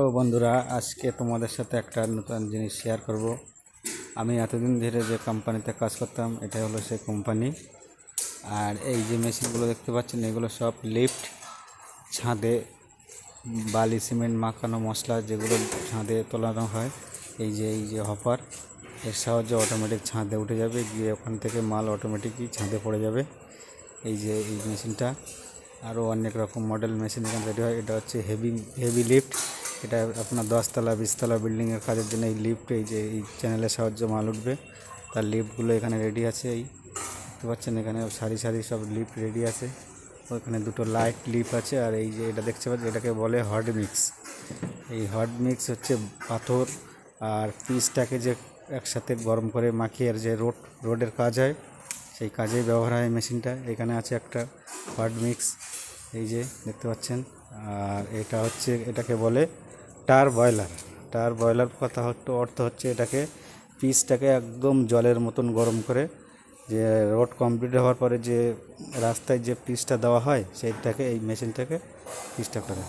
তো বন্ধুরা, আজকে তোমাদের সাথে একটা নতুন জিনিস শেয়ার করব। আমি এতদিন ধরে যে কোম্পানিতে কাজ করতাম, এটা হলো সেই কোম্পানি। আর এই যে মেশিনগুলো দেখতে পাচ্ছেন, এগুলো সব লিফট, ছাদে বালি সিমেন্ট মাখানো মশলা যেগুলো ছাদে তোলানো হয়। এই যে হপার, এর সাহায্যে অটোমেটিক ছাদে উঠে যাবে, গিয়ে ওখান থেকে মাল অটোমেটিকই ছাদে পড়ে যাবে। এই মেশিনটা আরও অনেক রকম মডেল মেশিন এখানে রেডি হয়। এটা হচ্ছে হেভি লিফট। এটা আপনার 10তলা 20তলা বিল্ডিংয়ের কাজের জন্য এই লিফট, এই চ্যানেলের সাহায্যে মাল উঠবে। তার লিফটগুলো এখানে রেডি আছে। এই দেখতে পাচ্ছেন, এখানে সারি সারি সব লিফট রেডি আছে। ওখানে দুটো লাইট লিফট আছে। আর এই যে এটা দেখতে পাচ্ছেন, এটাকে বলে হট মিক্স। এই হট মিক্স হচ্ছে পাথর আর পিচটাকে যে একসাথে গরম করে মাখিয়ে আর যে রোডের কাজ হয়, সেই কাজেই ব্যবহার হয় মেশিনটা। এখানে আছে একটা হট মিক্স, এই যে দেখতে পাচ্ছেন। আর এটাকে বলে টার বয়লার কথা অর্থ হচ্ছে এটাকে পিচটাকে একদম জলের মতন গরম করে, যে রোড কমপ্লিট হওয়ার পরে যে রাস্তায় যে পিচটা দেওয়া হয়, সেইটাকে এই মেশিনটাকে পিচটা করে।